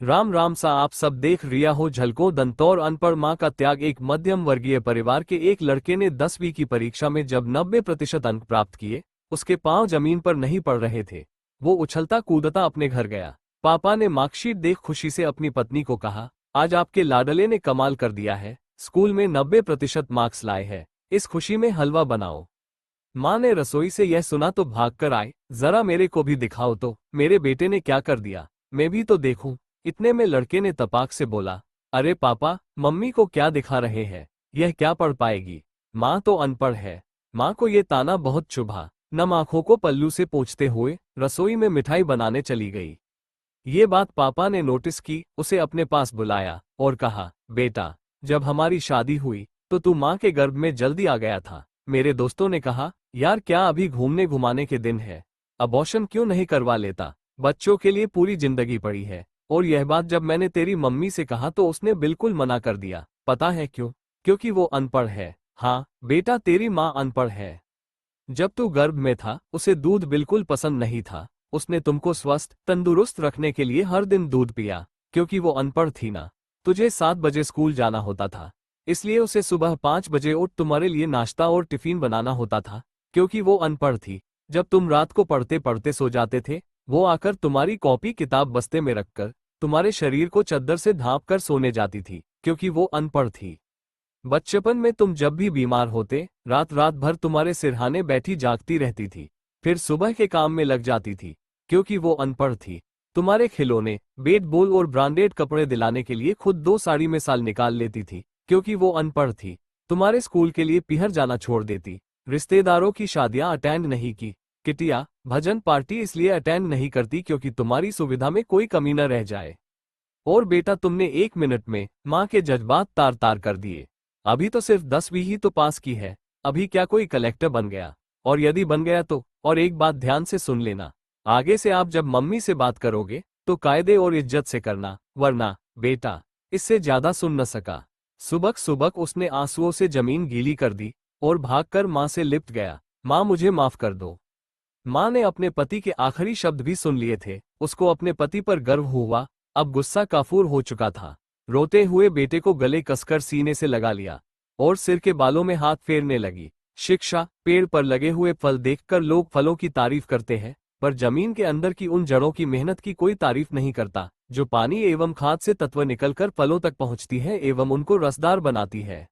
राम राम सा आप सब देख रिया हो झलको दंतौर अनपढ़ माँ का त्याग। एक मध्यम वर्गीय परिवार के एक लड़के ने 10वीं की परीक्षा में जब 90% अंक प्राप्त किए, उसके पांव जमीन पर नहीं पड़ रहे थे। वो उछलता कूदता अपने घर गया। पापा ने मार्कशीट देख खुशी से अपनी पत्नी को कहा, आज आपके लाडले ने कमाल कर दिया है, स्कूल में 90% मार्क्स लाए हैं, इस खुशी में हलवा बनाओ। माँ ने रसोई से यह सुना तो भागकर आए, जरा मेरे को भी दिखाओ तो, मेरे बेटे ने क्या कर दिया, मैं भी तो देखूं। इतने में लड़के ने तपाक से बोला, अरे पापा, मम्मी को क्या दिखा रहे हैं, यह क्या पढ़ पाएगी, माँ तो अनपढ़ है। माँ को ये ताना बहुत चुभा। नम आंखों को पल्लू से पोंछते हुए रसोई में मिठाई बनाने चली गई। ये बात पापा ने नोटिस की, उसे अपने पास बुलाया और कहा, बेटा, जब हमारी शादी हुई तो तू माँ के गर्भ में जल्दी आ गया था। मेरे दोस्तों ने कहा, यार क्या अभी घूमने घुमाने के दिन है, अबॉर्शन क्यों नहीं करवा लेता, बच्चों के लिए पूरी जिंदगी पड़ी है। और यह बात जब मैंने तेरी मम्मी से कहा तो उसने बिल्कुल मना कर दिया। पता है क्यों? क्योंकि वो अनपढ़ है। हाँ बेटा, तेरी माँ अनपढ़ है। जब तू गर्भ में था उसे दूध बिल्कुल पसंद नहीं था। उसने तुमको स्वस्थ तंदुरुस्त रखने के लिए हर दिन दूध पिया। क्योंकि वो अनपढ़ थी ना, तुझे 7 बजे स्कूल जाना होता था, इसलिए उसे सुबह 5 बजे उठ तुम्हारे लिए नाश्ता और टिफिन बनाना होता था। क्योंकि वो अनपढ़ थी, जब तुम रात को पढ़ते पढ़ते सो जाते थे, वो आकर तुम्हारी कॉपी किताब बस्ते में रखकर तुम्हारे शरीर को चद्दर से ढांप कर सोने जाती थी। क्योंकि वो अनपढ़ थी। बचपन में तुम जब भी बीमार होते, रात रात भर तुम्हारे सिरहाने बैठी जागती रहती थी, फिर सुबह के काम में लग जाती थी। क्योंकि वो अनपढ़ थी। तुम्हारे खिलौने, बैट बॉल और ब्रांडेड कपड़े दिलाने के लिए खुद 2 साड़ी में साल निकाल लेती थी। क्योंकि वो अनपढ़ थी। तुम्हारे स्कूल के लिए पीहर जाना छोड़ देती। रिश्तेदारों की शादियां अटेंड नहीं की। किटिया, भजन पार्टी इसलिए अटेंड नहीं करती क्योंकि तुम्हारी सुविधा में कोई कमी न रह जाए। और बेटा, तुमने 1 मिनट में माँ के जज्बात तार तार कर दिए। अभी तो सिर्फ 10वीं ही तो पास की है, अभी क्या कोई कलेक्टर बन गया? और यदि बन गया तो, और एक बात ध्यान से सुन लेना, आगे से आप जब मम्मी से बात करोगे तो कायदे और इज्जत से करना, वरना बेटा, इससे ज्यादा सुन न सका। सुबह सुबह उसने आंसुओं से जमीन गीली कर दी और भागकर माँ से लिपट गया, माँ मुझे माफ कर दो। माँ ने अपने पति के आखिरी शब्द भी सुन लिए थे। उसको अपने पति पर गर्व हुआ, अब गुस्सा काफूर हो चुका था। रोते हुए बेटे को गले कसकर सीने से लगा लिया और सिर के बालों में हाथ फेरने लगी। शिक्षा, पेड़ पर लगे हुए फल देखकर लोग फलों की तारीफ करते हैं, पर जमीन के अंदर की उन जड़ों की मेहनत की कोई तारीफ नहीं करता, जो पानी एवं खाद से तत्व निकलकर फलों तक पहुंचती है एवं उनको रसदार बनाती है।